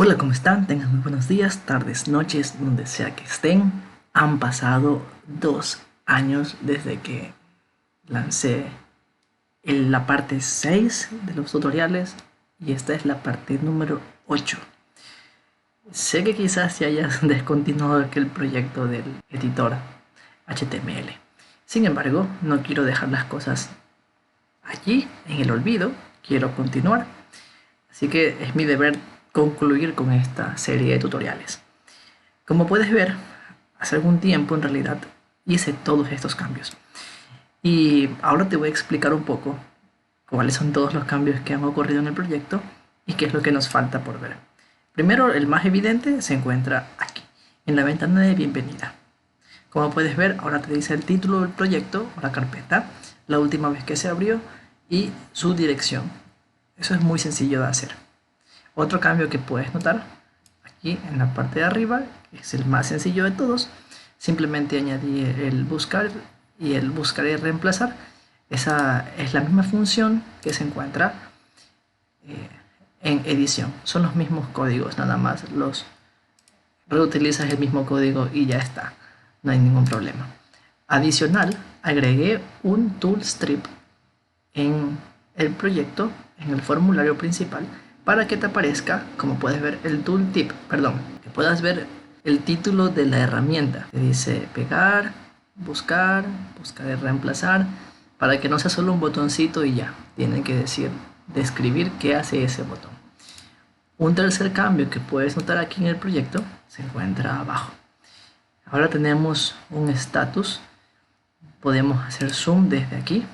Hola, ¿cómo están? Tengan muy buenos días, tardes, noches, donde sea que estén. Han pasado 2 años desde que lancé la parte 6 de los tutoriales y esta es la parte número 8. Sé que quizás se haya descontinuado aquel proyecto del editor HTML. Sin embargo, no quiero dejar las cosas allí en el olvido, quiero continuar. Así que es mi deber concluir con esta serie de tutoriales. Como puedes ver, hace algún tiempo en realidad hice todos estos cambios. Y ahora te voy a explicar un poco cuáles son todos los cambios que han ocurrido en el proyecto y qué es lo que nos falta por ver. Primero, el más evidente se encuentra aquí, en la ventana de bienvenida. Como puedes ver, ahora te dice el título del proyecto o la carpeta, la última vez que se abrió y su dirección. Eso es muy sencillo de hacer. Otro cambio que puedes notar aquí en la parte de arriba, que es el más sencillo de todos, simplemente añadí el buscar y el buscar y reemplazar. Esa es la misma función que se encuentra en edición. Son los mismos códigos, nada más los reutilizas el mismo código y ya está. No hay ningún problema. Adicional, agregué un tool strip en el proyecto, en el formulario principal, para que te aparezca, como puedes ver, el tooltip, que puedas ver el título de la herramienta. Te dice pegar, buscar y reemplazar, para que no sea solo un botoncito y ya. Tienen que describir qué hace ese botón. Un tercer cambio que puedes notar aquí en el proyecto se encuentra abajo. Ahora tenemos un status. Podemos hacer zoom desde aquí.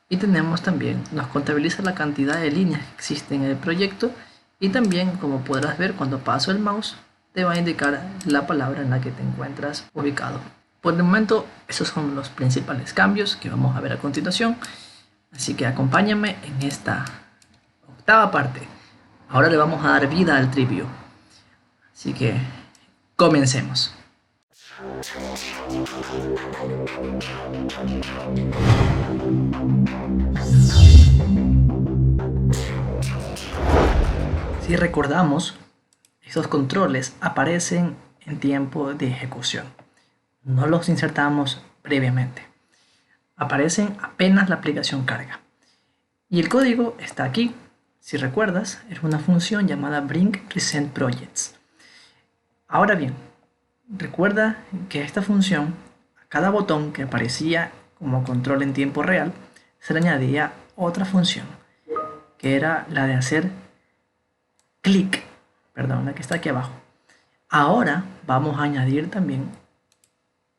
Y tenemos también, nos contabiliza la cantidad de líneas que existen en el proyecto y también, como podrás ver, cuando paso el mouse te va a indicar la palabra en la que te encuentras ubicado. Por el momento, esos son los principales cambios que vamos a ver a continuación. Así que acompáñame en esta octava parte. Ahora le vamos a dar vida al trivio. Así que comencemos. Si recordamos, estos controles aparecen en tiempo de ejecución. No los insertamos previamente. Aparecen apenas la aplicación carga. Y el código está aquí. Si recuerdas, es una función llamada bring recent projects. Ahora bien, recuerda que esta función, a cada botón que aparecía como control en tiempo real, se le añadía otra función, que era la de hacer clic, la que está aquí abajo. Ahora vamos a añadir también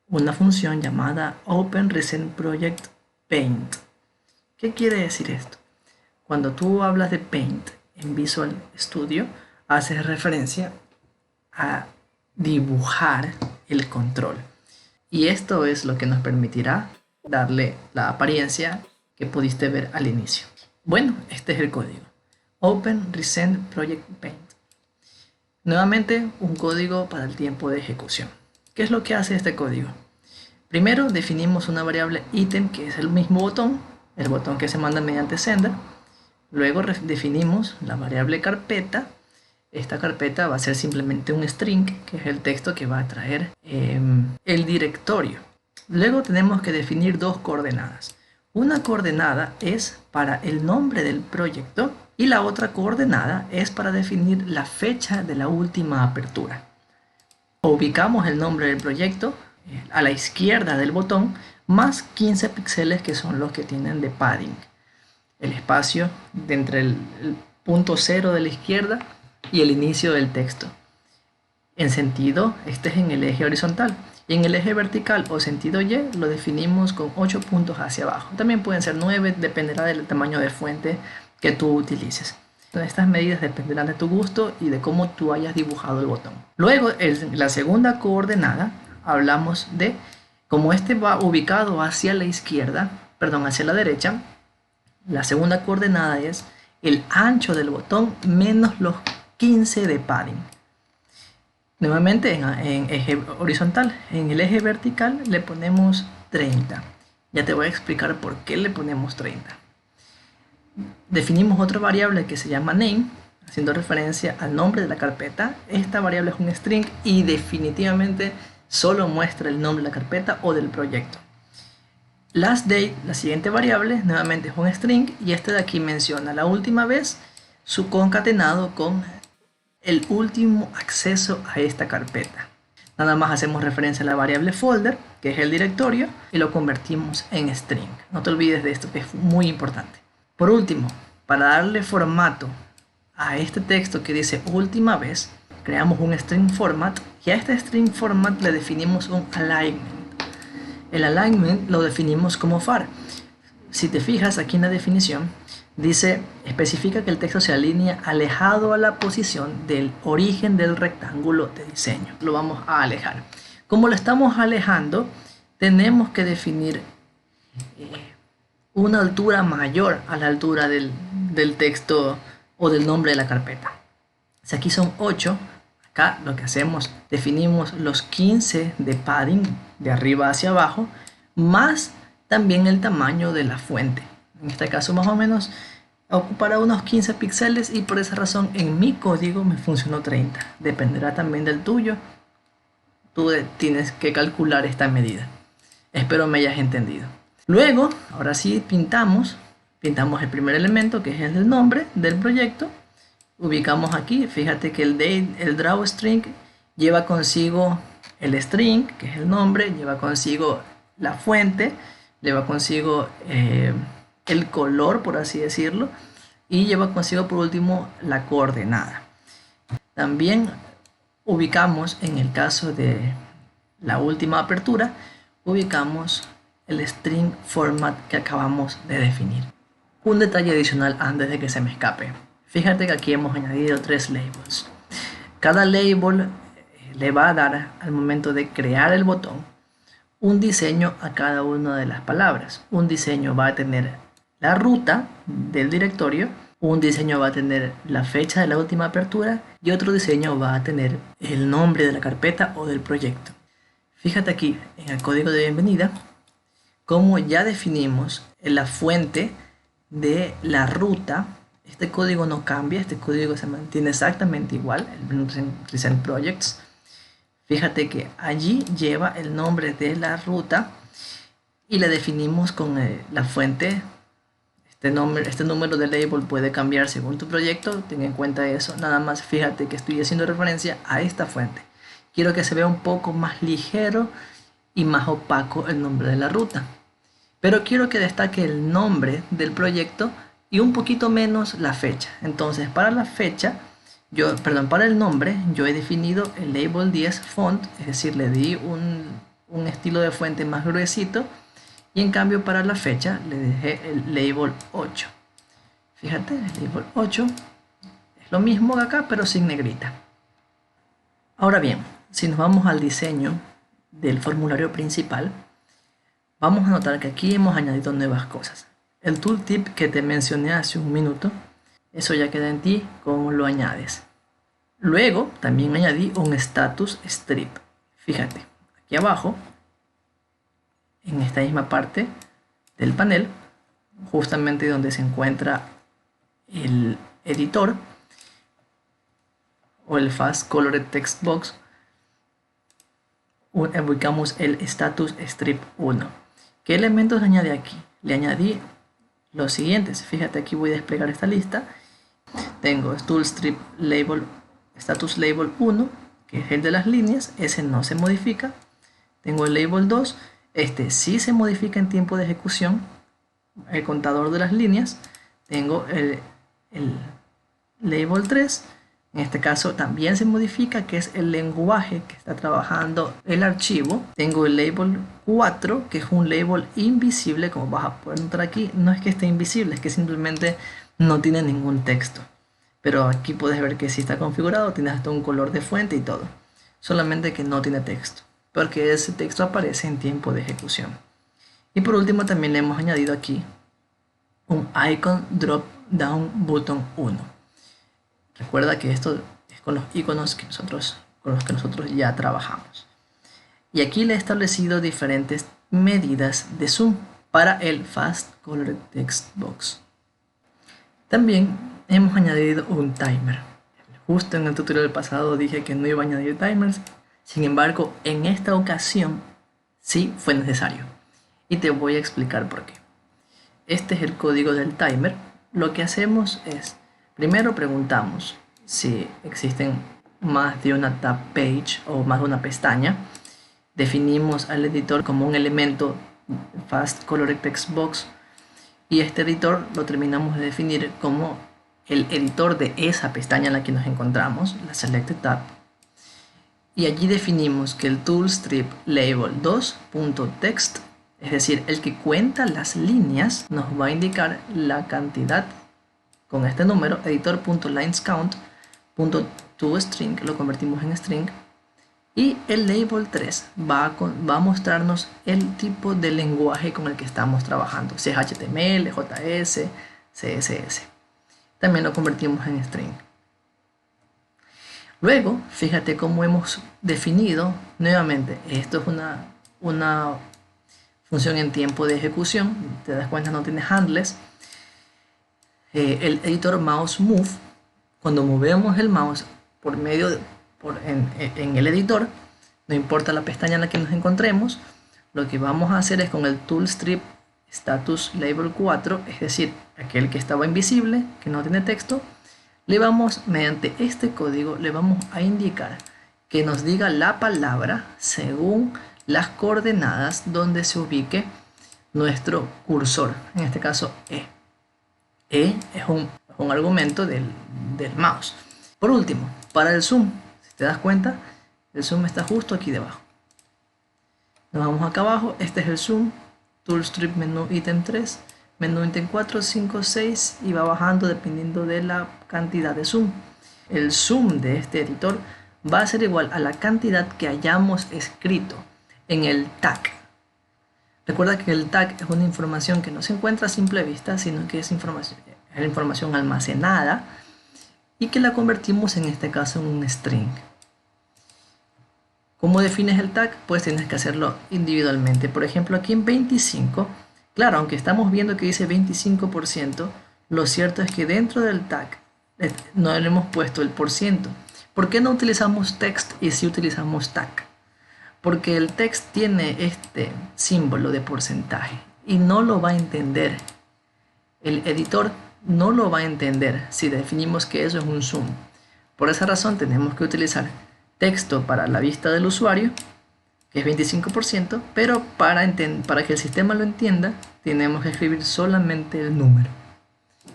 una función llamada Open Recent Project Paint. ¿Qué quiere decir esto? Cuando tú hablas de Paint en Visual Studio, haces referencia a dibujar el control. Y esto es lo que nos permitirá darle la apariencia que pudiste ver al inicio. Bueno, este es el código. Open Recent Project Paint. Nuevamente, un código para el tiempo de ejecución. ¿Qué es lo que hace este código? Primero definimos una variable item, que es el mismo botón, el botón que se manda mediante sender. Luego definimos la variable carpeta. Esta carpeta va a ser simplemente un string, que es el texto que va a traer el directorio. Luego tenemos que definir dos coordenadas. Una coordenada es para el nombre del proyecto y la otra coordenada es para definir la fecha de la última apertura. Ubicamos el nombre del proyecto a la izquierda del botón más 15 píxeles, que son los que tienen de padding. El espacio de entre el punto 0 de la izquierda y el inicio del texto. En sentido, este es en el eje horizontal. Y en el eje vertical o sentido Y lo definimos con 8 puntos hacia abajo. También pueden ser 9, dependerá del tamaño de fuente que tú utilices. Entonces, estas medidas dependerán de tu gusto y de cómo tú hayas dibujado el botón. Luego, la segunda coordenada, hablamos de como este va ubicado hacia la izquierda, hacia la derecha. La segunda coordenada es el ancho del botón menos los 15 de padding. Nuevamente en eje horizontal. En el eje vertical le ponemos 30. Ya te voy a explicar por qué le ponemos 30. Definimos otra variable que se llama name. haciendo referencia al nombre de la carpeta. Esta variable es un string y definitivamente solo muestra el nombre de la carpeta o del proyecto. Last date, la siguiente variable, nuevamente es un string y este de aquí menciona la última vez su concatenado con el último acceso a esta carpeta. Nada más hacemos referencia a la variable folder, que es el directorio, y lo convertimos en string. No te olvides de esto, que es muy importante. Por último, para darle formato a este texto que dice última vez, creamos un string format y a este string format le definimos un alignment. El alignment lo definimos como var. Si te fijas aquí en la definición, dice, especifica que el texto se alinea alejado a la posición del origen del rectángulo de diseño. Lo vamos a alejar. Como lo estamos alejando, tenemos que definir una altura mayor a la altura del texto o del nombre de la carpeta. Si aquí son 8, acá lo que hacemos, definimos los 15 de padding de arriba hacia abajo, más también el tamaño de la fuente. En este caso más o menos ocupará unos 15 píxeles y por esa razón en mi código me funcionó 30. Dependerá también del tuyo. Tú tienes que calcular esta medida. Espero me hayas entendido. Luego, ahora sí pintamos el primer elemento que es el del nombre del proyecto. Ubicamos aquí, fíjate que el drawString lleva consigo el string, que es el nombre, lleva consigo la fuente, lleva consigo el color, por así decirlo, y lleva consigo por último la coordenada. También ubicamos, en el caso de la última apertura, ubicamos el string format que acabamos de definir. Un detalle adicional antes de que se me escape. Fíjate que aquí hemos añadido 3 labels. Cada label le va a dar, al momento de crear el botón, un diseño a cada una de las palabras. Un diseño va a tener la ruta del directorio, un diseño va a tener la fecha de la última apertura y otro diseño va a tener el nombre de la carpeta o del proyecto. Fíjate aquí en el código de bienvenida como ya definimos la fuente de la ruta. Este código no cambia, este código se mantiene exactamente igual, el Present Projects. Fíjate que allí lleva el nombre de la ruta y le definimos con la fuente. Este número de label puede cambiar según tu proyecto, ten en cuenta eso. Nada más fíjate que estoy haciendo referencia a esta fuente. Quiero que se vea un poco más ligero y más opaco el nombre de la ruta. Pero quiero que destaque el nombre del proyecto y un poquito menos la fecha. Entonces para la fecha, para el nombre, yo he definido el label 10 font, es decir, le di un estilo de fuente más gruesito. Y en cambio para la fecha le dejé el label 8. Fíjate, el label 8 es lo mismo que acá, pero sin negrita. Ahora bien, si nos vamos al diseño del formulario principal, vamos a notar que aquí hemos añadido nuevas cosas. El tooltip que te mencioné hace un minuto, eso ya queda en ti cómo lo añades. Luego también añadí un status strip. Fíjate, aquí abajo, en esta misma parte del panel, justamente donde se encuentra el editor o el Fast Colored Text Box, ubicamos el status strip 1. ¿Qué elementos le añadí aquí? Le añadí los siguientes. Fíjate, aquí voy a desplegar esta lista. Tengo tool strip label, status label 1, que es el de las líneas, ese no se modifica. Tengo el label 2, este sí se modifica en tiempo de ejecución, el contador de las líneas. Tengo el label 3, en este caso también se modifica, que es el lenguaje que está trabajando el archivo. Tengo el label 4, que es un label invisible, como vas a poder notar aquí. No es que esté invisible, es que simplemente no tiene ningún texto. Pero aquí puedes ver que sí está configurado, tiene hasta un color de fuente y todo. Solamente que no tiene texto, porque ese texto aparece en tiempo de ejecución. Y por último también le hemos añadido aquí un icon drop down button 1. Recuerda que esto es con los iconos con los que nosotros ya trabajamos. Y aquí le he establecido diferentes medidas de zoom para el Fast Colored Text Box. También hemos añadido un timer. Justo en el tutorial pasado dije que no iba a añadir timers, sin embargo, en esta ocasión sí fue necesario. Y te voy a explicar por qué. Este es el código del timer. Lo que hacemos es, primero preguntamos si existen más de una tab page o más de una pestaña. Definimos al editor como un elemento fast colored text box y este editor lo terminamos de definir como el editor de esa pestaña en la que nos encontramos, la selected tab, y allí definimos que el toolstrip label 2.text, es decir, el que cuenta las líneas, nos va a indicar la cantidad con este número, editor.linesCount.toString, lo convertimos en string, y el label 3 va a mostrarnos el tipo de lenguaje con el que estamos trabajando, si es HTML, JS, CSS. También lo convertimos en string. Luego, fíjate cómo hemos definido, nuevamente, esto es una función en tiempo de ejecución, te das cuenta no tiene handles. El editor mouse move, cuando movemos el mouse por medio de, en el editor, no importa la pestaña en la que nos encontremos, lo que vamos a hacer es con el toolstrip status label 4, es decir, aquel que estaba invisible, que no tiene texto, le vamos, mediante este código, le vamos a indicar que nos diga la palabra según las coordenadas donde se ubique nuestro cursor, en este caso E. E es un argumento del mouse. Por último, para el zoom, si te das cuenta, el zoom está justo aquí debajo. Nos vamos acá abajo, este es el zoom, toolstrip menú ítem 3, menú ítem 4, 5, 6 y va bajando dependiendo de la cantidad de zoom. El zoom de este editor va a ser igual a la cantidad que hayamos escrito en el tag. Recuerda que el tag es una información que no se encuentra a simple vista, sino que es la información almacenada y que la convertimos en este caso en un string. ¿Cómo defines el tag? Pues tienes que hacerlo individualmente. Por ejemplo, aquí en 25, claro, aunque estamos viendo que dice 25%, lo cierto es que dentro del tag no le hemos puesto el %. ¿Por qué no utilizamos text y sí utilizamos tag? Porque el text tiene este símbolo de porcentaje y no lo va a entender. El editor no lo va a entender si definimos que eso es un zoom. Por esa razón tenemos que utilizar texto para la vista del usuario, que es 25%, pero para que el sistema lo entienda, tenemos que escribir solamente el número.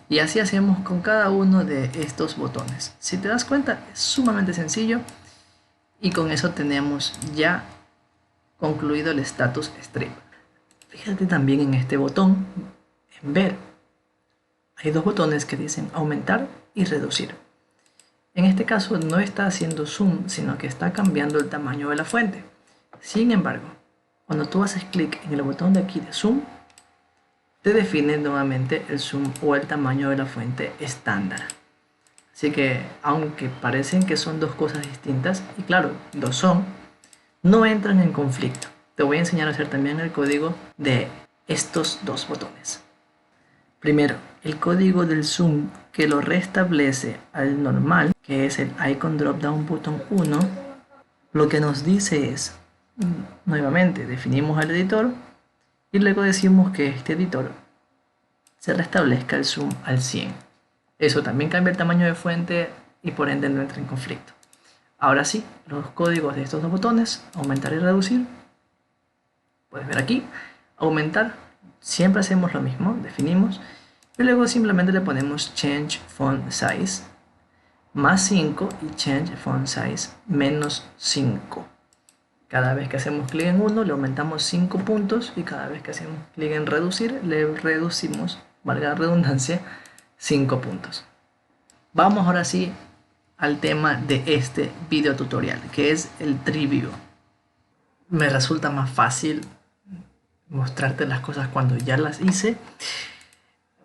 Y así hacemos con cada uno de estos botones. Si te das cuenta, es sumamente sencillo y con eso tenemos ya concluido el status strip. Fíjate también en este botón, en ver, hay dos botones que dicen aumentar y reducir. En este caso no está haciendo zoom, sino que está cambiando el tamaño de la fuente. Sin embargo, cuando tú haces clic en el botón de aquí de zoom, te define nuevamente el zoom o el tamaño de la fuente estándar. Así que, aunque parecen que son dos cosas distintas, y claro, lo son, no entran en conflicto. Te voy a enseñar a hacer también el código de estos dos botones. Primero, el código del zoom que lo restablece al normal, que es el icon drop down button 1, lo que nos dice es, nuevamente definimos el editor y luego decimos que este editor se restablezca el zoom al 100. Eso también cambia el tamaño de fuente y por ende no entra en conflicto. Ahora sí, los códigos de estos dos botones, aumentar y reducir, puedes ver aquí, aumentar, siempre hacemos lo mismo, definimos, y luego simplemente le ponemos change font size más 5 y change font size menos 5. Cada vez que hacemos clic en uno le aumentamos 5 puntos y cada vez que hacemos clic en reducir le reducimos, valga la redundancia, 5 puntos. Vamos ahora sí al tema de este video tutorial, que es el tree view. Me resulta más fácil mostrarte las cosas cuando ya las hice,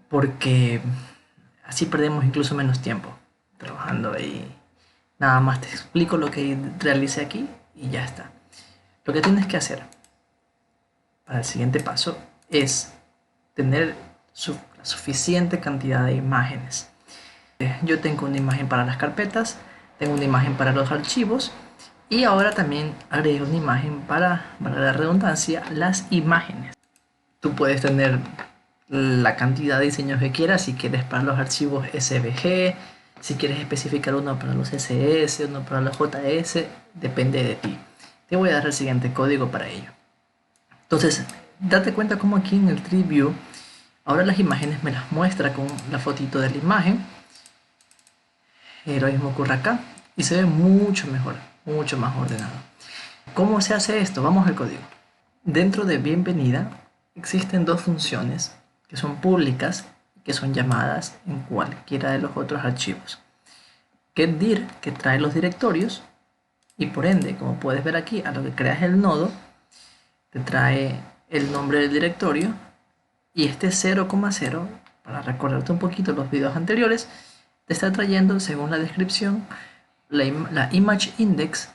porque así perdemos incluso menos tiempo trabajando y nada más te explico lo que realicé aquí y ya está. Lo que tienes que hacer para el siguiente paso es tener la suficiente cantidad de imágenes. Yo tengo una imagen para las carpetas, tengo una imagen para los archivos y ahora también agregué una imagen para la redundancia, las imágenes. Tú puedes tener la cantidad de diseños que quieras, si quieres para los archivos SVG, si quieres especificar uno para los SS, uno para los JS, depende de ti. Te voy a dar el siguiente código para ello. Entonces, date cuenta como aquí en el Tree View, ahora las imágenes me las muestra con la fotito de la imagen. Lo mismo ocurre acá y se ve mucho mejor, mucho más ordenado. ¿Cómo se hace esto? Vamos al código. Dentro de bienvenida existen dos funciones que son públicas y que son llamadas en cualquiera de los otros archivos. getDir, que trae los directorios, y por ende, como puedes ver aquí, a lo que creas el nodo, te trae el nombre del directorio, y este 0,0, para recordarte un poquito los videos anteriores, te está trayendo, según la descripción, la image index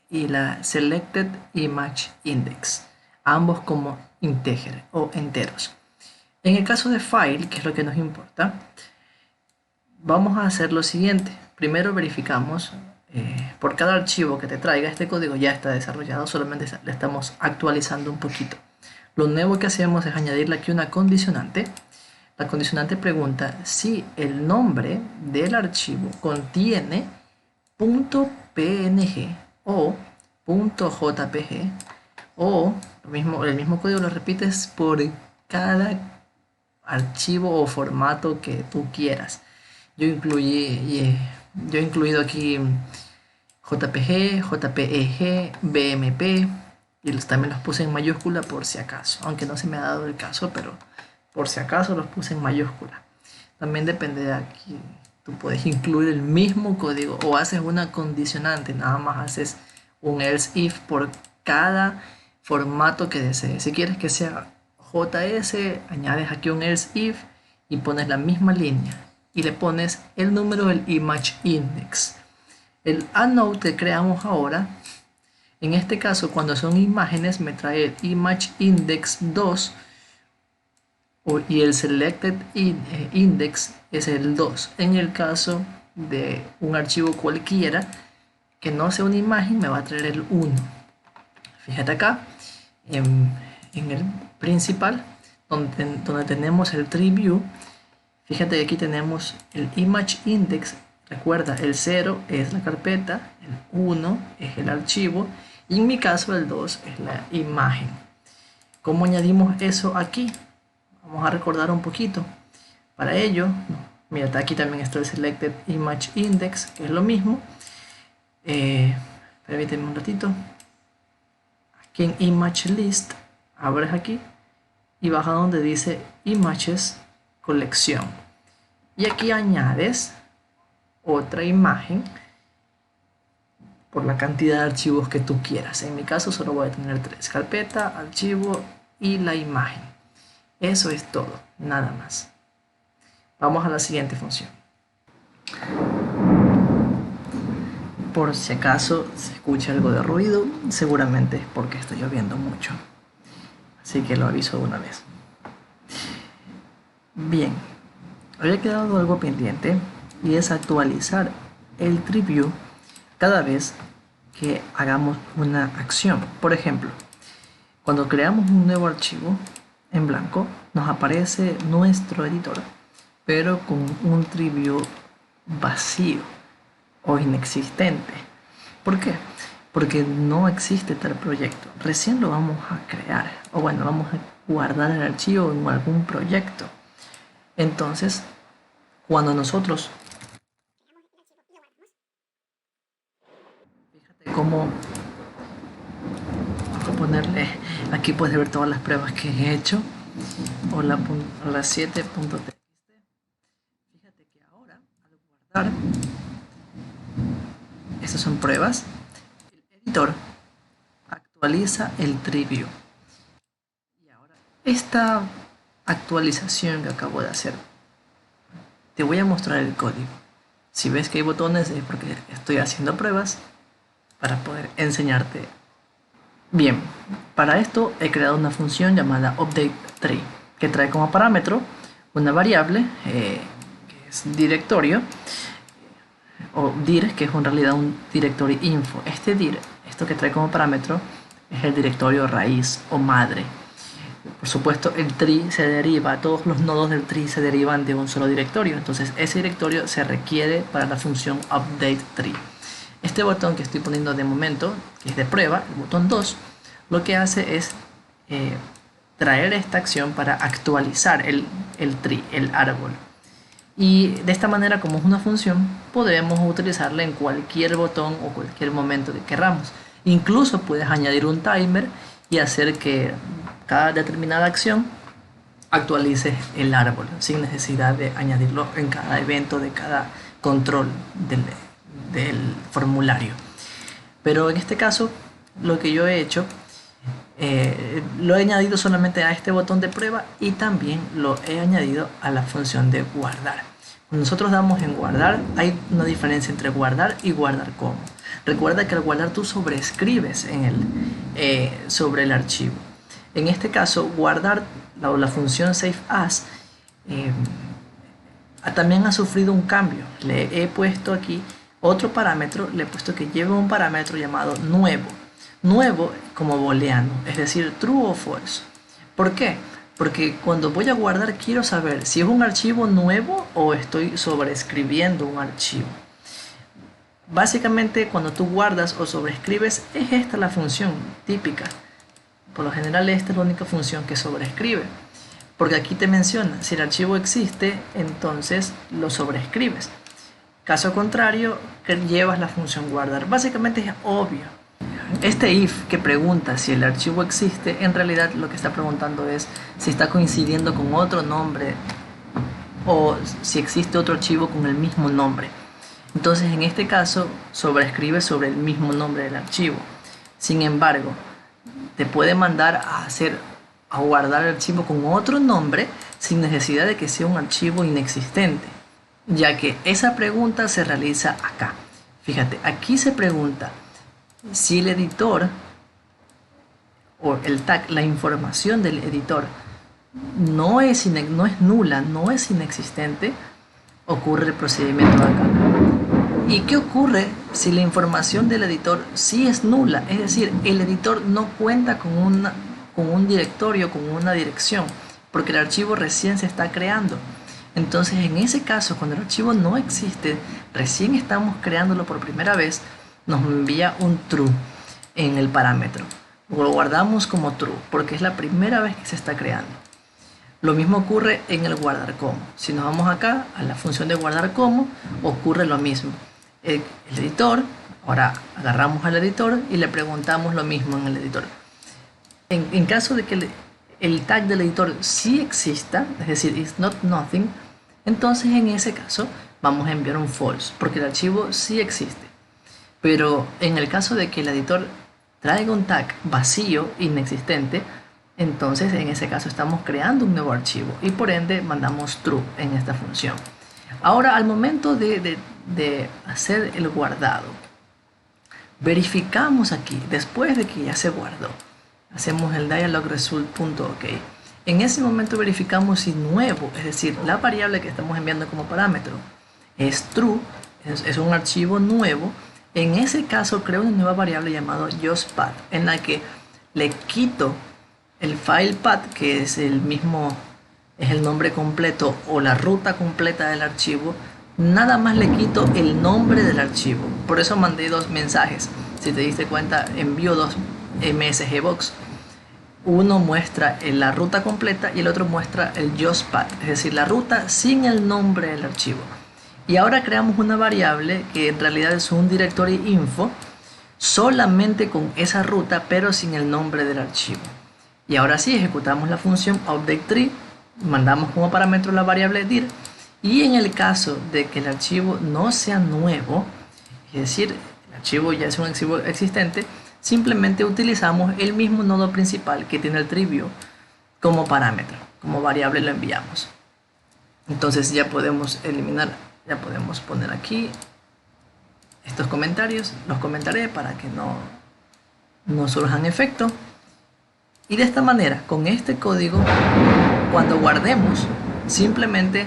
y la selected image index, ambos como integer o enteros. En el caso de file, que es lo que nos importa, vamos a hacer lo siguiente. Primero verificamos por cada archivo que te traiga este código ya está desarrollado, solamente le estamos actualizando un poquito. Lo nuevo que hacemos es añadirle aquí una condicionante. La condicionante pregunta si el nombre del archivo contiene .png o .jpg o el mismo código lo repites por cada archivo o formato que tú quieras. Yo he incluido aquí JPG, JPEG, BMP y también los puse en mayúscula por si acaso, aunque no se me ha dado el caso, pero por si acaso los puse en mayúscula. También depende de aquí, tú puedes incluir el mismo código o haces una condicionante, nada más haces un else if por cada formato que desees. Si quieres que sea JS, añades aquí un else if y pones la misma línea y le pones el número del image index. El anode que creamos ahora, en este caso cuando son imágenes me trae el image index 2 y el selected index es el 2. En el caso de un archivo cualquiera que no sea una imagen me va a traer el 1. Fíjate acá en el principal donde tenemos el Tree View. Fíjate que aquí tenemos el image index. Recuerda, el 0 es la carpeta, el 1 es el archivo y en mi caso el 2 es la imagen. ¿Cómo añadimos eso aquí? Vamos a recordar un poquito. Para ello, mira, aquí también está el selected image index, que es lo mismo. Permíteme un ratito. Aquí en image list, abres aquí y baja donde dice images colección. Y aquí añades otra imagen por la cantidad de archivos que tú quieras. En mi caso solo voy a tener 3: carpeta, archivo y la imagen. Eso es todo, nada más. Vamos a la siguiente función. Por si acaso se escucha algo de ruido, seguramente es porque está lloviendo mucho. Así que lo aviso de una vez. Bien, había quedado algo pendiente y es actualizar el Tree View cada vez que hagamos una acción. Por ejemplo, cuando creamos un nuevo archivo en blanco, nos aparece nuestro editor, pero con un Tree View vacío o inexistente. ¿Por qué? Porque no existe tal proyecto. Recién lo vamos a crear, o bueno, vamos a guardar el archivo en algún proyecto. Entonces, cuando nosotros, fíjate cómo, vamos a ponerle, aquí puedes ver todas las pruebas que he hecho. Hola 7.txt. Fíjate que ahora, al guardar, estas son pruebas, el editor actualiza el Tree View. Y ahora, esta actualización que acabo de hacer, te voy a mostrar el código. Si ves que hay botones es porque estoy haciendo pruebas para poder enseñarte. Bien, para esto he creado una función llamada updateTree que trae como parámetro una variable que directorio, o dir, que es en realidad un directory info. Este dir, esto que trae como parámetro, es el directorio raíz o madre. Por supuesto, el tree se deriva, todos los nodos del tree se derivan de un solo directorio. Entonces, ese directorio se requiere para la función update tree. Este botón que estoy poniendo de momento, que es de prueba, el botón 2, lo que hace es traer esta acción para actualizar el tree, el árbol. Y de esta manera, como es una función, podremos utilizarla en cualquier botón o cualquier momento que queramos. Incluso puedes añadir un timer y hacer que cada determinada acción actualice el árbol sin necesidad de añadirlo en cada evento de cada control del formulario. Pero en este caso, lo que yo he hecho, lo he añadido solamente a este botón de prueba y también lo he añadido a la función de guardar. Cuando nosotros damos en guardar, hay una diferencia entre guardar y guardar como. Recuerda que al guardar tú sobrescribes sobre el archivo. En este caso, guardar, la función save as, también ha sufrido un cambio. Le he puesto aquí otro parámetro, le he puesto que lleve un parámetro llamado nuevo. Nuevo como booleano, es decir, true o false. ¿Por qué? Porque cuando voy a guardar quiero saber si es un archivo nuevo o estoy sobreescribiendo un archivo. Básicamente, cuando tú guardas o sobrescribes, es esta la función típica. Por lo general, esta es la única función que sobrescribe. Porque aquí te menciona, si el archivo existe, entonces lo sobrescribes. Caso contrario, que llevas la función guardar. Básicamente es obvio. Este if que pregunta si el archivo existe, en realidad lo que está preguntando es si está coincidiendo con otro nombre o si existe otro archivo con el mismo nombre. Entonces, en este caso, sobrescribe sobre el mismo nombre del archivo. Sin embargo, te puede mandar a guardar el archivo con otro nombre sin necesidad de que sea un archivo inexistente, ya que esa pregunta se realiza acá. Fíjate, aquí se pregunta si el editor o el tag, la información del editor no es nula, no es inexistente, ocurre el procedimiento de acá. ¿Y qué ocurre si la información del editor sí es nula? Es decir, el editor no cuenta con un directorio, con una dirección, porque el archivo recién se está creando. Entonces, en ese caso, cuando el archivo no existe, recién estamos creándolo por primera vez, nos envía un true en el parámetro. Lo guardamos como true, porque es la primera vez que se está creando. Lo mismo ocurre en el guardar como. Si nos vamos acá a la función de guardar como, ocurre lo mismo. El editor, ahora agarramos al editor y le preguntamos lo mismo en el editor. En caso de que el tag del editor sí exista, es decir, is not nothing, entonces en ese caso vamos a enviar un false, porque el archivo sí existe. Pero en el caso de que el editor traiga un tag vacío, inexistente, entonces en ese caso estamos creando un nuevo archivo y por ende mandamos true en esta función. Ahora, al momento de hacer el guardado, verificamos aquí, después de que ya se guardó, hacemos el dialog result.ok. En ese momento verificamos si nuevo, es decir, la variable que estamos enviando como parámetro es true, es un archivo nuevo. En ese caso creo una nueva variable llamada justPath, en la que le quito el file path, que es el nombre completo o la ruta completa del archivo. Nada más le quito el nombre del archivo. Por eso mandé dos mensajes. Si te diste cuenta, envío dos msgbox. Uno muestra la ruta completa y el otro muestra el justPath, es decir, la ruta sin el nombre del archivo. Y ahora creamos una variable que en realidad es un directory info solamente con esa ruta, pero sin el nombre del archivo. Y ahora sí, ejecutamos la función updateTree, mandamos como parámetro la variable dir, y en el caso de que el archivo no sea nuevo, es decir, el archivo ya es un archivo existente, simplemente utilizamos el mismo nodo principal que tiene el TreeView como parámetro, como variable lo enviamos. Entonces ya podemos eliminar, ya podemos poner aquí estos comentarios, los comentaré para que no surjan efecto. Y de esta manera, con este código, cuando guardemos, simplemente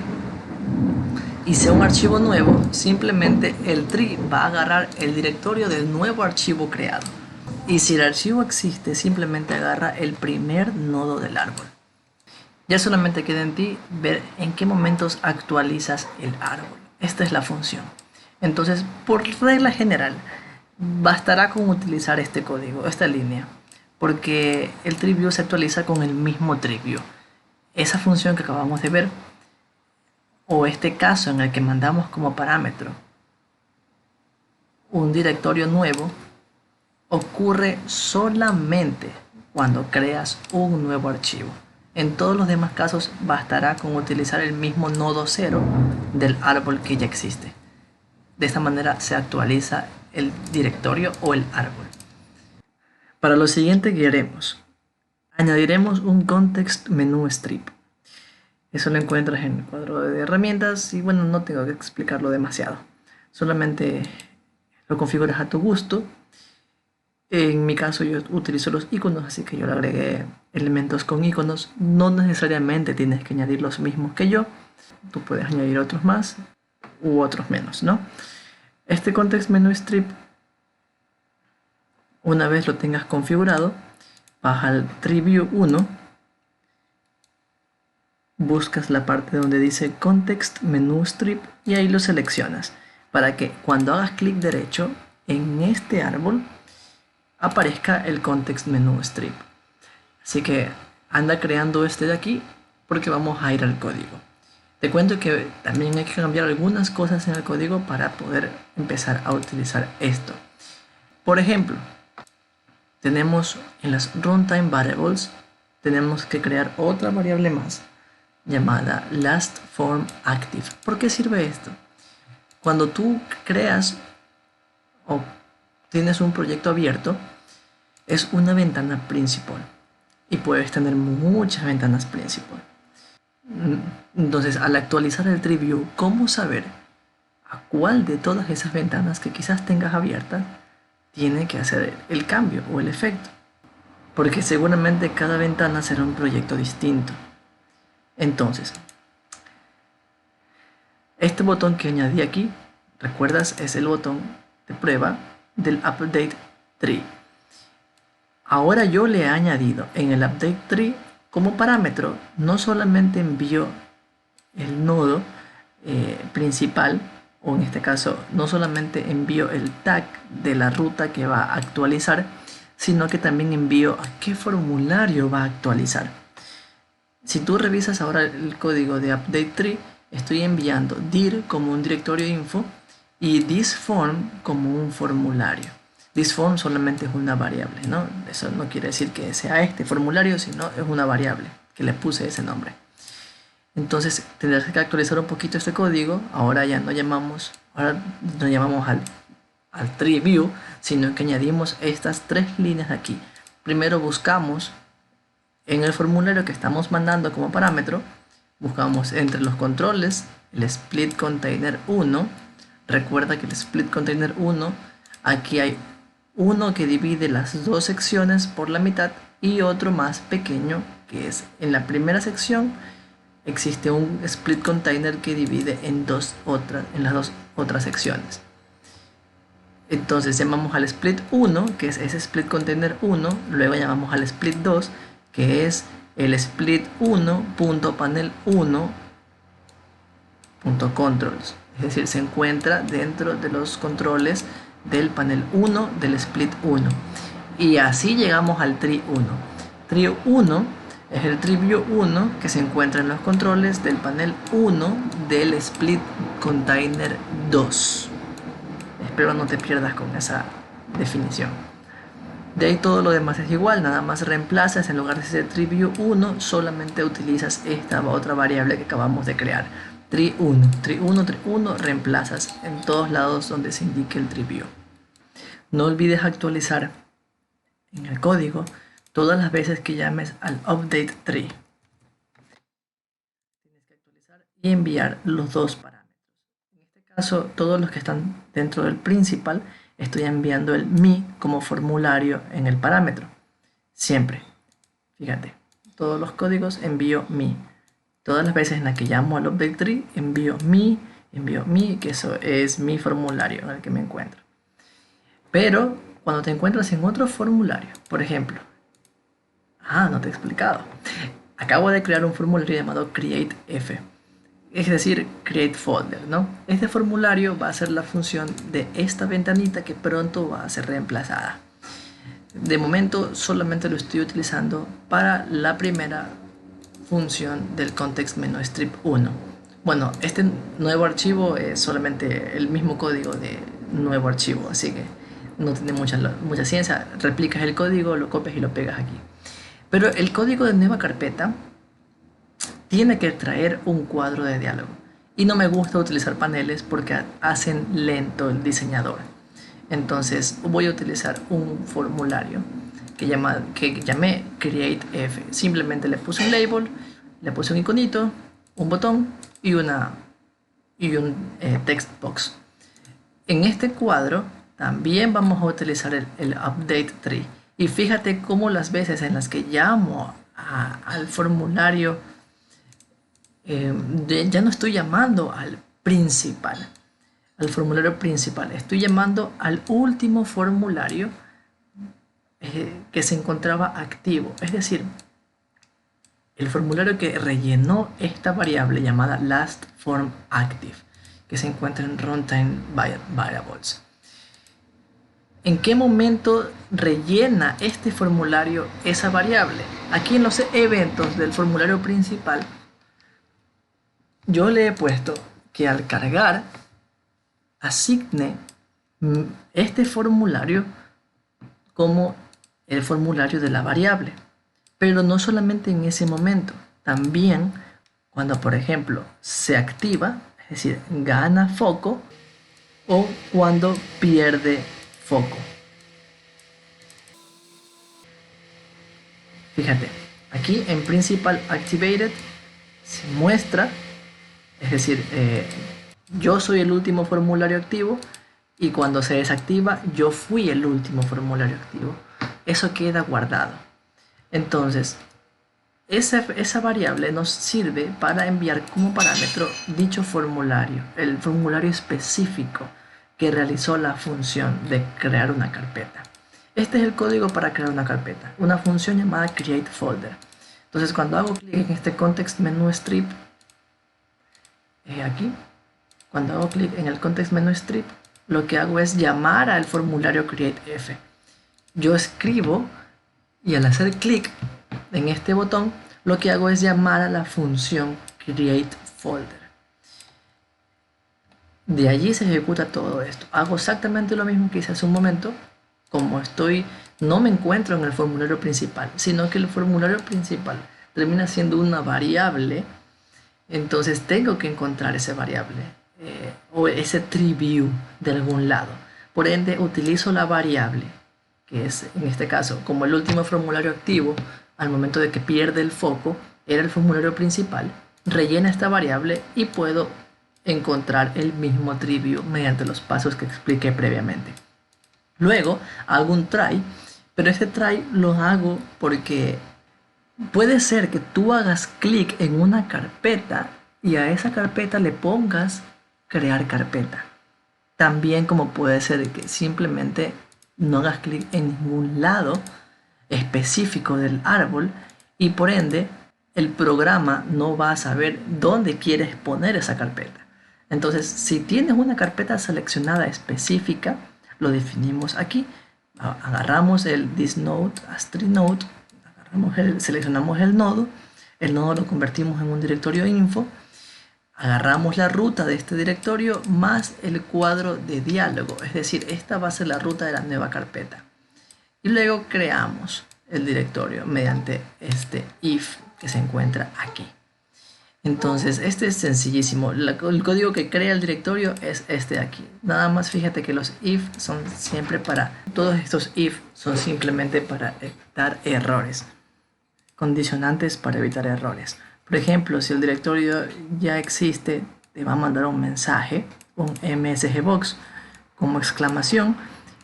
y sea un archivo nuevo, simplemente el tree va a agarrar el directorio del nuevo archivo creado. Y si el archivo existe, simplemente agarra el primer nodo del árbol. Ya solamente queda en ti ver en qué momentos actualizas el árbol. Esta es la función. Entonces, por regla general, bastará con utilizar este código, esta línea, porque el TreeView se actualiza con el mismo TreeView. Esa función que acabamos de ver, o este caso en el que mandamos como parámetro un directorio nuevo, ocurre solamente cuando creas un nuevo archivo. En todos los demás casos bastará con utilizar el mismo nodo 0 del árbol que ya existe. De esta manera se actualiza el directorio o el árbol. Para lo siguiente que haremos, añadiremos un context menu strip. Eso lo encuentras en el cuadro de herramientas y bueno, no tengo que explicarlo demasiado. Solamente lo configuras a tu gusto. En mi caso yo utilizo los iconos, así que yo le agregué elementos con iconos. No necesariamente tienes que añadir los mismos que yo. Tú puedes añadir otros más u otros menos, ¿no? Este context menu strip, una vez lo tengas configurado, vas al TreeView 1, buscas la parte donde dice context menu strip y ahí lo seleccionas para que cuando hagas clic derecho en este árbol aparezca el context menu strip. Así que anda creando este de aquí porque vamos a ir al código. Te cuento que también hay que cambiar algunas cosas en el código para poder empezar a utilizar esto. Por ejemplo, tenemos en las runtime variables, tenemos que crear otra variable más llamada lastFormActive. ¿Por qué sirve esto? Cuando tú creas o tienes un proyecto abierto, es una ventana principal y puedes tener muchas ventanas principal. Entonces, al actualizar el TreeView, ¿cómo saber a cuál de todas esas ventanas que quizás tengas abiertas tiene que hacer el cambio o el efecto? Porque seguramente cada ventana será un proyecto distinto. Entonces, este botón que añadí aquí, recuerdas, es el botón de prueba del update tree. Ahora yo le he añadido en el update tree como parámetro, no solamente envío el nodo principal, o en este caso no solamente envío el tag de la ruta que va a actualizar, sino que también envío a qué formulario va a actualizar. Si tú revisas ahora el código de update tree, estoy enviando dir como un directorio info y thisForm como un formulario. ThisForm solamente es una variable, ¿no? Eso no quiere decir que sea este formulario, sino es una variable que le puse ese nombre. Entonces tendrás que actualizar un poquito este código. Ahora no llamamos al TreeView, sino que añadimos estas tres líneas de aquí. Primero buscamos en el formulario que estamos mandando como parámetro, buscamos entre los controles el split container 1. Recuerda que el split container 1, aquí hay uno que divide las dos secciones por la mitad y otro más pequeño que es en la primera sección. Existe un split container que divide en las dos otras secciones. Entonces llamamos al split 1, que es ese split container 1, luego llamamos al split 2, que es el split 1.panel1.controls. Es decir, se encuentra dentro de los controles del panel 1 del split 1. Y así llegamos al tree 1. Tree 1 es el TreeView 1 que se encuentra en los controles del panel 1 del split container 2. Espero no te pierdas con esa definición. De ahí todo lo demás es igual, nada más reemplazas, en lugar de ser TreeView 1, solamente utilizas esta otra variable que acabamos de crear, tree1. Tree1, reemplazas en todos lados donde se indique el TreeView. No olvides actualizar en el código todas las veces que llames al update tree. Tienes que actualizar y enviar los dos parámetros. En este caso, todos los que están dentro del principal, estoy enviando el me como formulario en el parámetro. Siempre. Fíjate, todos los códigos envío me. Todas las veces en las que llamo al update tree, envío me, envío mi, que eso es mi formulario en el que me encuentro. Pero cuando te encuentras en otro formulario, por ejemplo, no te he explicado. Acabo de crear un formulario llamado createF, es decir, create folder, ¿no? Este formulario va a ser la función de esta ventanita que pronto va a ser reemplazada. De momento solamente lo estoy utilizando para la primera función del context menu strip 1. Bueno, este nuevo archivo es solamente el mismo código de nuevo archivo, así que no tiene mucha ciencia. Replicas el código, lo copias y lo pegas aquí. Pero el código de nueva carpeta tiene que traer un cuadro de diálogo. Y no me gusta utilizar paneles porque hacen lento el diseñador. Entonces voy a utilizar un formulario que llamé createF. Simplemente le puse un label, le puse un iconito, un botón y un text box. En este cuadro también vamos a utilizar el update tree. Y fíjate cómo las veces en las que llamo al formulario, ya no estoy llamando al formulario principal, estoy llamando al último formulario que se encontraba activo. Es decir, el formulario que rellenó esta variable llamada lastFormActive, que se encuentra en runtime variables. ¿En qué momento rellena este formulario esa variable? Aquí en los eventos del formulario principal, yo le he puesto que al cargar asigne este formulario como el formulario de la variable. Pero no solamente en ese momento, también cuando, por ejemplo, se activa, es decir, gana foco, o cuando pierde foco. Fíjate, aquí en Principal Activated se muestra, es decir, yo soy el último formulario activo y cuando se desactiva yo fui el último formulario activo. Eso queda guardado. Entonces, esa variable nos sirve para enviar como parámetro dicho formulario, el formulario específico que realizó la función de crear una carpeta. Este es el código para crear una carpeta, una función llamada createFolder. Entonces, cuando hago clic en este context menu strip, aquí, cuando hago clic en el context menu strip, lo que hago es llamar al formulario createF. Yo escribo y al hacer clic en este botón, lo que hago es llamar a la función createFolder. De allí se ejecuta todo esto. Hago exactamente lo mismo que hice hace un momento. Como no me encuentro en el formulario principal, sino que el formulario principal termina siendo una variable, entonces tengo que encontrar esa variable o ese tree view de algún lado. Por ende, utilizo la variable, que es en este caso, como el último formulario activo, al momento de que pierde el foco, era el formulario principal, rellena esta variable y puedo encontrar el mismo tree view mediante los pasos que expliqué previamente. Luego hago un try, pero este try lo hago porque puede ser que tú hagas clic en una carpeta y a esa carpeta le pongas crear carpeta. También como puede ser que simplemente no hagas clic en ningún lado específico del árbol y por ende el programa no va a saber dónde quieres poner esa carpeta. Entonces, si tienes una carpeta seleccionada específica, lo definimos aquí. Agarramos el thisNode as treeNode, seleccionamos el nodo lo convertimos en un directorio info, agarramos la ruta de este directorio más el cuadro de diálogo, es decir, esta va a ser la ruta de la nueva carpeta. Y luego creamos el directorio mediante este if que se encuentra aquí. Entonces, este es sencillísimo. El código que crea el directorio es este de aquí. Nada más fíjate que los if son siempre todos estos if son simplemente para evitar errores. Condicionantes para evitar errores. Por ejemplo, si el directorio ya existe, te va a mandar un mensaje, un msgbox como exclamación,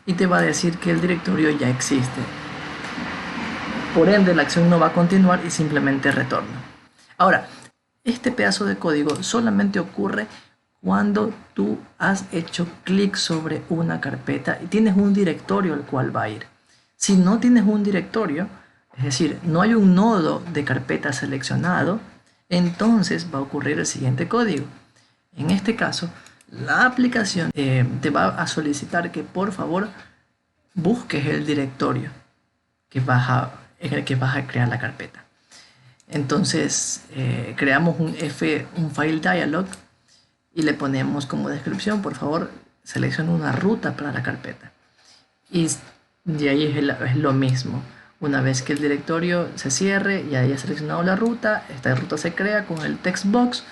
y te va a decir que el directorio ya existe. Por ende, la acción no va a continuar y simplemente retorna. Ahora, este pedazo de código solamente ocurre cuando tú has hecho clic sobre una carpeta y tienes un directorio al cual va a ir. Si no tienes un directorio, es decir, no hay un nodo de carpeta seleccionado, entonces va a ocurrir el siguiente código. En este caso, la aplicación te va a solicitar que por favor busques el directorio en el que vas a crear la carpeta. Entonces creamos un file dialog y le ponemos como descripción, por favor, selecciona una ruta para la carpeta. Y de ahí es lo mismo. Una vez que el directorio se cierre y haya seleccionado la ruta, esta ruta se crea con el text box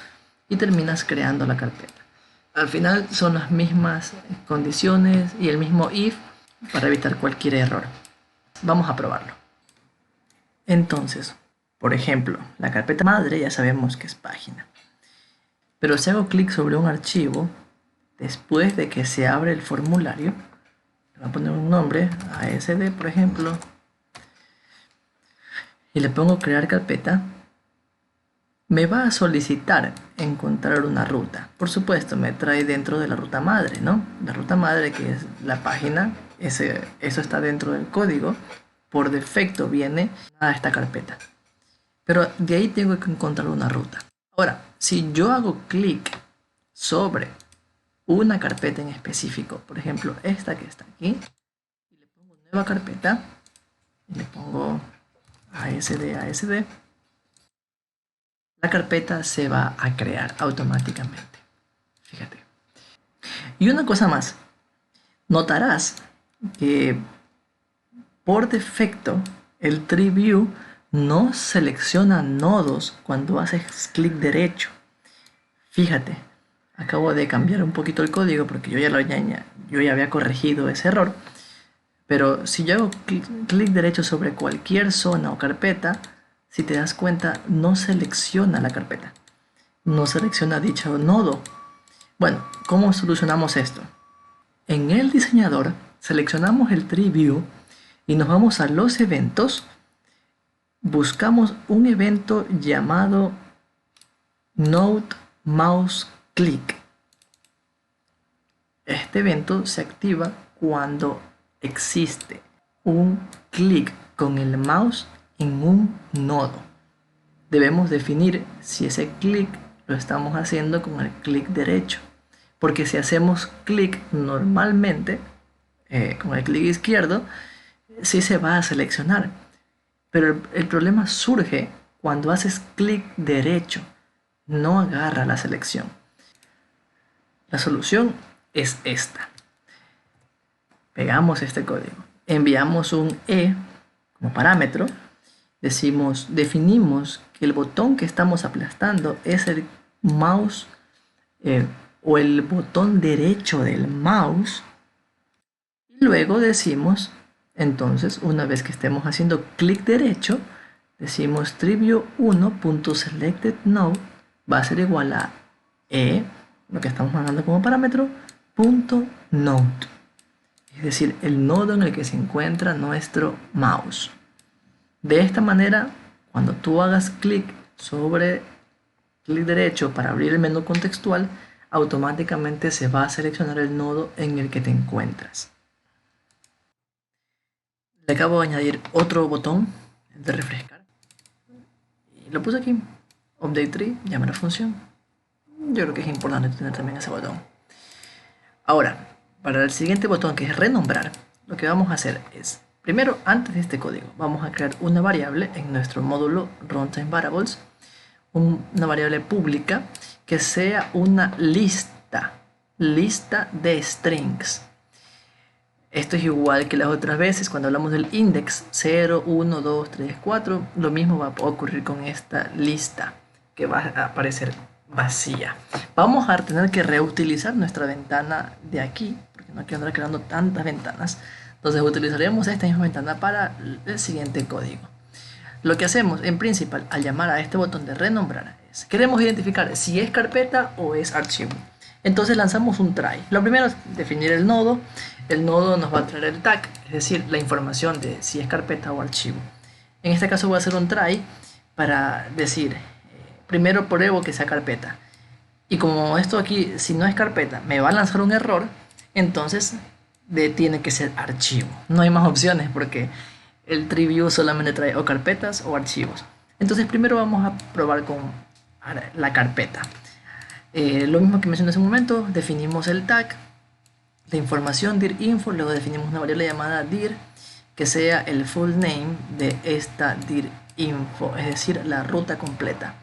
y terminas creando la carpeta. Al final son las mismas condiciones y el mismo if para evitar cualquier error. Vamos a probarlo. Entonces, por ejemplo, la carpeta madre ya sabemos que es página. Pero si hago clic sobre un archivo, después de que se abre el formulario, le voy a poner un nombre, ASD por ejemplo, y le pongo crear carpeta, me va a solicitar encontrar una ruta. Por supuesto, me trae dentro de la ruta madre, ¿no? La ruta madre, que es la página, eso está dentro del código. Por defecto viene a esta carpeta. Pero de ahí tengo que encontrar una ruta. Ahora, si yo hago clic sobre una carpeta en específico, por ejemplo, esta que está aquí, y le pongo nueva carpeta, y le pongo ASD, la carpeta se va a crear automáticamente. Fíjate. Y una cosa más, notarás que por defecto el Tree View no selecciona nodos cuando haces clic derecho. Fíjate, acabo de cambiar un poquito el código porque yo ya había corregido ese error. Pero si yo hago clic derecho sobre cualquier zona o carpeta, si te das cuenta, no selecciona la carpeta. No selecciona dicho nodo. Bueno, ¿cómo solucionamos esto? En el diseñador seleccionamos el Tree View y nos vamos a los eventos. Buscamos un evento llamado Node Mouse Click. Este evento se activa cuando existe un clic con el mouse en un nodo. Debemos definir si ese clic lo estamos haciendo con el clic derecho, porque si hacemos clic normalmente con el clic izquierdo, sí se va a seleccionar, pero el problema surge cuando haces clic derecho, no agarra la selección. La solución es esta. Pegamos este código, enviamos un como parámetro, definimos que el botón que estamos aplastando es el mouse o el botón derecho del mouse, y luego decimos, entonces, una vez que estemos haciendo clic derecho, decimos TreeView1.selectedNode va a ser igual a lo que estamos mandando como parámetro, .node. Es decir, el nodo en el que se encuentra nuestro mouse. De esta manera, cuando tú hagas clic sobre clic derecho para abrir el menú contextual, automáticamente se va a seleccionar el nodo en el que te encuentras. Le acabo de añadir otro botón de refrescar. Y lo puse aquí. Update tree, llama la función. Yo creo que es importante tener también ese botón. Ahora, para el siguiente botón, que es renombrar, lo que vamos a hacer es, primero, antes de este código, vamos a crear una variable en nuestro módulo Runtime Variables, una variable pública que sea una lista de strings. Esto es igual que las otras veces cuando hablamos del index 0, 1, 2, 3, 4, lo mismo va a ocurrir con esta lista que va a aparecer vacía. Vamos a tener que reutilizar nuestra ventana de aquí, porque no quiero andar creando tantas ventanas. Entonces utilizaremos esta misma ventana para el siguiente código. Lo que hacemos en principal al llamar a este botón de renombrar es, queremos identificar si es carpeta o es archivo. Entonces lanzamos un try. Lo primero es definir el nodo. El nodo nos va a traer el tag, es decir, la información de si es carpeta o archivo. En este caso voy a hacer un try para decir, primero pruebo que sea carpeta. Y como esto aquí, si no es carpeta, me va a lanzar un error, entonces tiene que ser archivo. No hay más opciones porque el TreeView solamente trae o carpetas o archivos. Entonces primero vamos a probar con la carpeta. Lo mismo que mencioné hace un momento, definimos el tag, la información dir info, luego definimos una variable llamada dir que sea el full name de esta dir info, es decir, la ruta completa.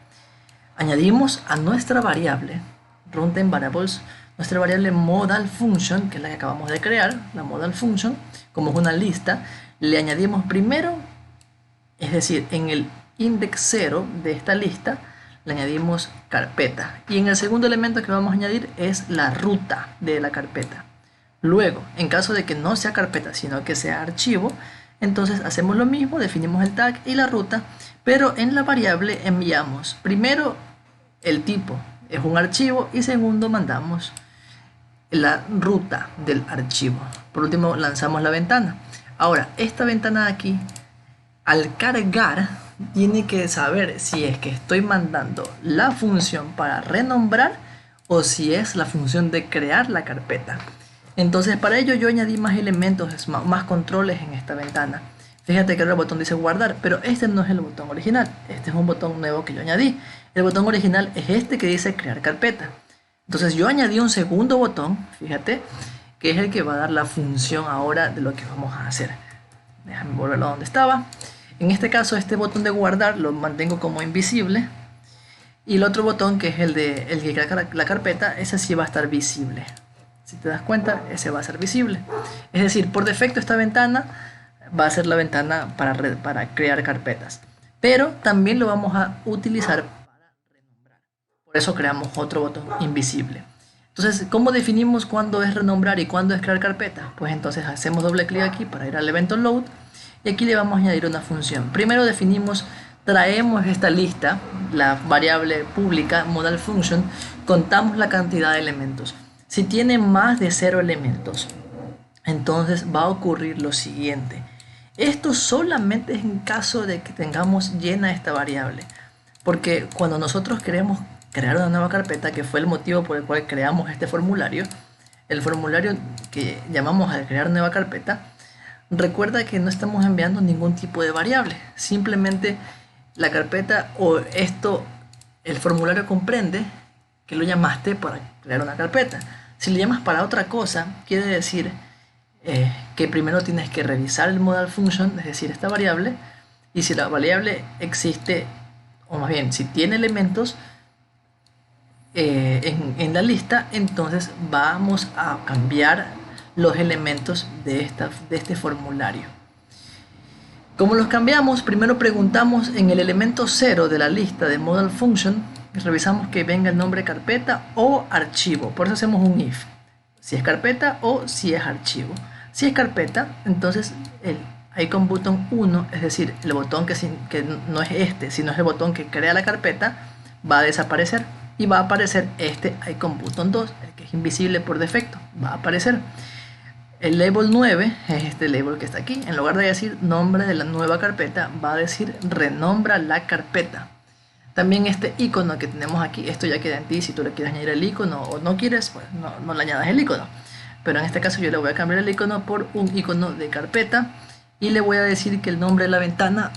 Añadimos a nuestra variable runtime variables, nuestra variable modal function, que es la que acabamos de crear, la modal function, como es una lista, le añadimos primero, es decir, en el index 0 de esta lista, le añadimos carpeta. Y en el segundo elemento que vamos a añadir es la ruta de la carpeta. Luego, en caso de que no sea carpeta, sino que sea archivo, entonces hacemos lo mismo, definimos el tag y la ruta, pero en la variable enviamos primero el tipo, es un archivo, y segundo mandamos la ruta del archivo. Por último lanzamos la ventana. Ahora, esta ventana de aquí, al cargar, tiene que saber si es que estoy mandando la función para renombrar o si es la función de crear la carpeta. Entonces para ello yo añadí más elementos, más controles en esta ventana. Fíjate que ahora el botón dice guardar, pero este no es el botón original. Este es un botón nuevo que yo añadí. El botón original es este que dice crear carpeta. Entonces yo añadí un segundo botón, fíjate, que es el que va a dar la función ahora de lo que vamos a hacer. Déjame volverlo a donde estaba. En este caso este botón de guardar lo mantengo como invisible. Y el otro botón, que es el que crea la carpeta, ese sí va a estar visible. Si te das cuenta, ese va a ser visible. Es decir, por defecto esta ventana va a ser la ventana para crear carpetas. Pero también lo vamos a utilizar para renombrar. Por eso creamos otro botón invisible. Entonces, ¿cómo definimos cuándo es renombrar y cuándo es crear carpeta? Pues entonces hacemos doble clic aquí para ir al evento load. Y aquí le vamos a añadir una función. Primero definimos, traemos esta lista, la variable pública modal function, contamos la cantidad de elementos. Si tiene más de 0 elementos, entonces va a ocurrir lo siguiente. Esto solamente es en caso de que tengamos llena esta variable. Porque cuando nosotros queremos crear una nueva carpeta, que fue el motivo por el cual creamos este formulario, el formulario que llamamos al crear nueva carpeta, recuerda que no estamos enviando ningún tipo de variable. Simplemente la carpeta o esto, el formulario comprende que lo llamaste para crear una carpeta. Si lo llamas para otra cosa, quiere decir que primero tienes que revisar el modal function, es decir, esta variable, y si la variable existe, o más bien, si tiene elementos en la lista, entonces vamos a cambiar los elementos de este formulario. ¿Cómo los cambiamos? Primero preguntamos en el elemento 0 de la lista de modal function, revisamos que venga el nombre carpeta o archivo. Por eso hacemos un if. Si es carpeta o si es archivo. Si es carpeta, entonces el icon button 1, es decir, el botón que no es este, sino es el botón que crea la carpeta, va a desaparecer. Y va a aparecer este icon button 2, el que es invisible por defecto, va a aparecer. El label 9 es este label que está aquí. En lugar de decir nombre de la nueva carpeta, va a decir renombra la carpeta. También este icono que tenemos aquí, esto ya queda en ti. Si tú le quieres añadir el icono o no quieres, pues no le añadas el icono. Pero en este caso yo le voy a cambiar el icono por un icono de carpeta. Y le voy a decir que el nombre de la ventana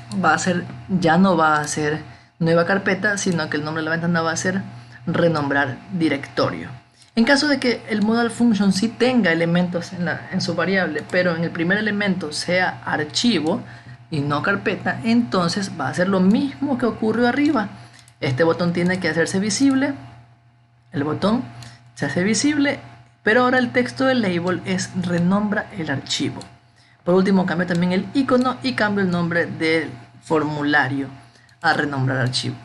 ya no va a ser nueva carpeta, sino que el nombre de la ventana va a ser renombrar directorio. En caso de que el modal function sí tenga elementos en su variable, pero en el primer elemento sea archivo y no carpeta, entonces va a ser lo mismo que ocurrió arriba. Este botón tiene que hacerse visible, el botón se hace visible, pero ahora el texto del label es renombra el archivo. Por último, cambio también el icono y cambio el nombre del formulario a renombrar archivo.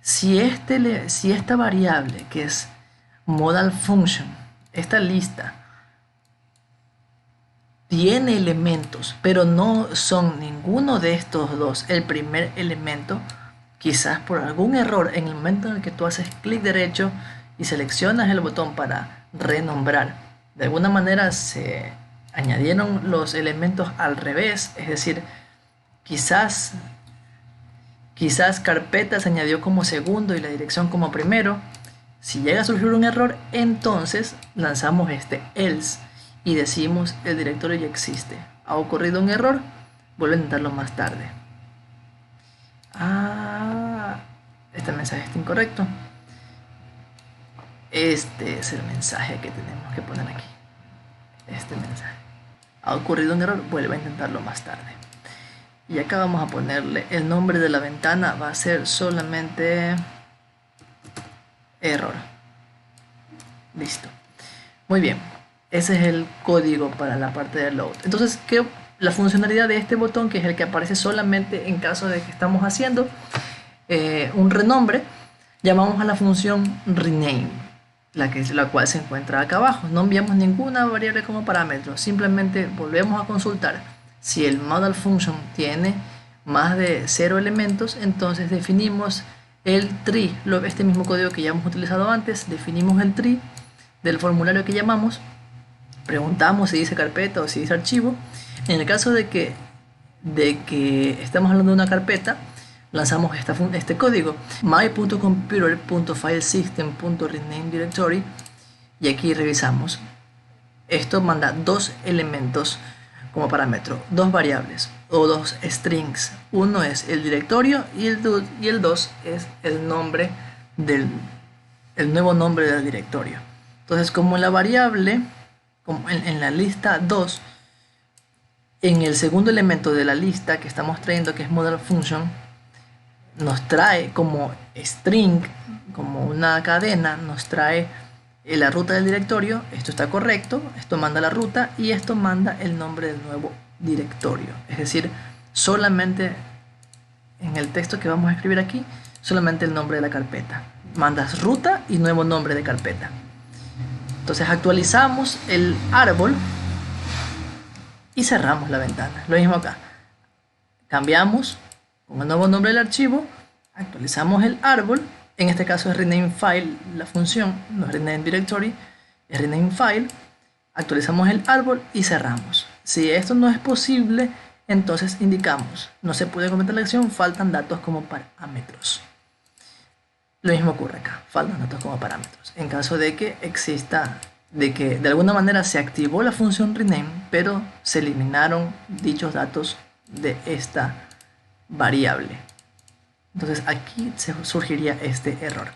Si esta variable que es modal function, esta lista, tiene elementos, pero no son ninguno de estos dos el primer elemento, quizás por algún error en el momento en el que tú haces clic derecho y seleccionas el botón para renombrar, de alguna manera se añadieron los elementos al revés, es decir, quizás carpeta se añadió como segundo y la dirección como primero, Si llega a surgir un error, entonces lanzamos este else y decimos el directorio ya existe. Ha ocurrido un error, vuelve a intentarlo más tarde. Este mensaje está incorrecto. Este es el mensaje que tenemos que poner aquí. Este mensaje. Ha ocurrido un error, vuelve a intentarlo más tarde. Y acá vamos a ponerle el nombre de la ventana, va a ser solamente error. Listo. Muy bien. Ese es el código para la parte de load. Entonces, la funcionalidad de este botón, que es el que aparece solamente en caso de que estamos haciendo un renombre, llamamos a la función rename, la cual se encuentra acá abajo. No enviamos ninguna variable como parámetro, simplemente volvemos a consultar. Si el modal function tiene más de 0 elementos, entonces definimos el tree, este mismo código que ya hemos utilizado antes. Definimos el tree del formulario que llamamos, preguntamos si dice carpeta o si dice archivo. En el caso de que estamos hablando de una carpeta, lanzamos este código, my.computer.filesystem.rename directory, y aquí revisamos. Esto manda dos elementos como parámetro, dos variables o dos strings. Uno es el directorio y el 2 es el nombre el nuevo nombre del directorio. Entonces, como en la variable, como en la lista 2, en el segundo elemento de la lista que estamos trayendo, que es modal function, nos trae como string, como una cadena, nos trae la ruta del directorio. Esto está correcto, esto manda la ruta y esto manda el nombre del nuevo directorio. Es decir, solamente en el texto que vamos a escribir aquí, solamente el nombre de la carpeta. Mandas ruta y nuevo nombre de carpeta. Entonces actualizamos el árbol y cerramos la ventana. Lo mismo acá. Cambiamos con el nuevo nombre del archivo, actualizamos el árbol. En este caso es rename file la función, no es rename directory, es rename file. Actualizamos el árbol y cerramos. Si esto no es posible, entonces indicamos no se puede completar la acción, faltan datos como parámetros. Lo mismo ocurre acá, faltan datos como parámetros. En caso de que exista, de que de alguna manera se activó la función rename, pero se eliminaron dichos datos de esta variable. Entonces aquí surgiría este error.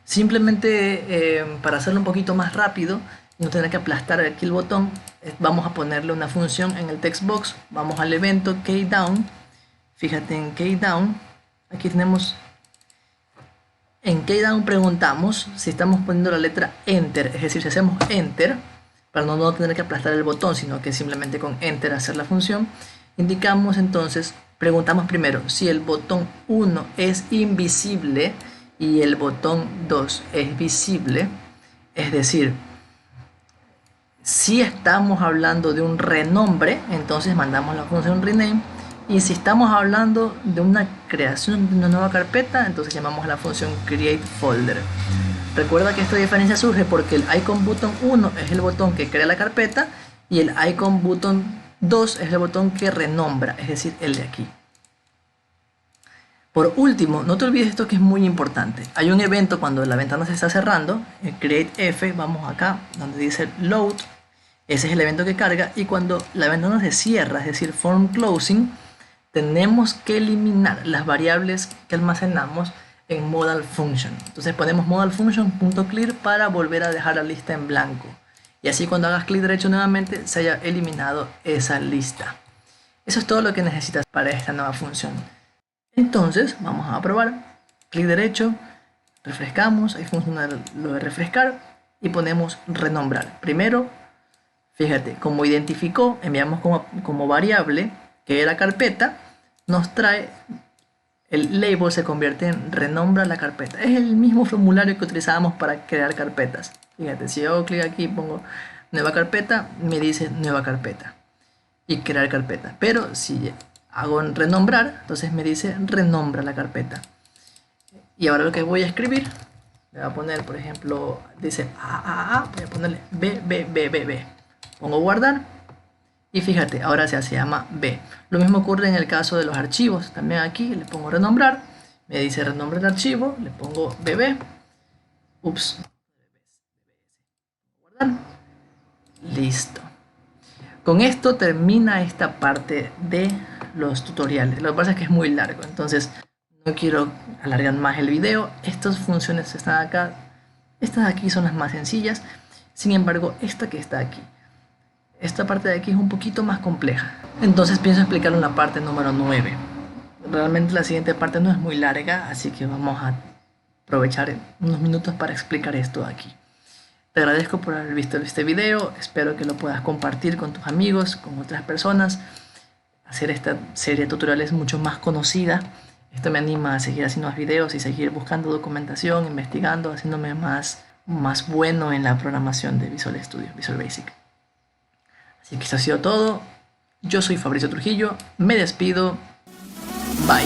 Simplemente para hacerlo un poquito más rápido y no tener que aplastar aquí el botón, vamos a ponerle una función en el text box. Vamos al evento keydown. Fíjate en keydown. Aquí tenemos, en keydown preguntamos si estamos poniendo la letra enter. Es decir, si hacemos enter, para no tener que aplastar el botón, sino que simplemente con enter hacer la función, indicamos entonces, preguntamos primero si el botón 1 es invisible y el botón 2 es visible. Es decir, si estamos hablando de un renombre, entonces mandamos la función rename. Y si estamos hablando de una creación de una nueva carpeta, entonces llamamos a la función create folder. Recuerda que esta diferencia surge porque el icon button 1 es el botón que crea la carpeta y el icon button 2 es el botón que renombra, es decir, el de aquí. Por último, no te olvides esto que es muy importante. Hay un evento cuando la ventana se está cerrando, el create f, vamos acá donde dice load, ese es el evento que carga, y cuando la ventana se cierra, es decir, form closing, tenemos que eliminar las variables que almacenamos en modal function. Entonces ponemos modal function.clear para volver a dejar la lista en blanco. Y así cuando hagas clic derecho nuevamente se haya eliminado esa lista. Eso es todo lo que necesitas para esta nueva función. Entonces vamos a probar. Clic derecho, refrescamos, ahí funciona lo de refrescar y ponemos renombrar. Primero, fíjate, como identificó, enviamos como variable que era carpeta, nos trae el label, se convierte en renombra la carpeta. Es el mismo formulario que utilizábamos para crear carpetas. Fíjate, si yo hago clic aquí y pongo nueva carpeta, me dice nueva carpeta y crear carpeta. Pero si hago en renombrar, entonces me dice renombra la carpeta. Y ahora lo que voy a escribir, le voy a poner, por ejemplo, dice voy a ponerle B. Pongo guardar. Y fíjate, ahora se llama B. Lo mismo ocurre en el caso de los archivos. También aquí le pongo renombrar. Me dice renombre el archivo. Le pongo BB. Ups. Guardar. Listo. Con esto termina esta parte de los tutoriales. Lo que pasa es que es muy largo, entonces no quiero alargar más el video. Estas funciones están acá. Estas de aquí son las más sencillas. Sin embargo, esta que está aquí, esta parte de aquí es un poquito más compleja. Entonces pienso explicarlo en la parte número 9. Realmente la siguiente parte no es muy larga, así que vamos a aprovechar unos minutos para explicar esto aquí. Te agradezco por haber visto este video, espero que lo puedas compartir con tus amigos, con otras personas, hacer esta serie de tutoriales mucho más conocida. Esto me anima a seguir haciendo más videos y seguir buscando documentación, investigando, haciéndome más bueno en la programación de Visual Studio, Visual Basic. Así que esto ha sido todo. Yo soy Fabricio Trujillo, me despido. Bye.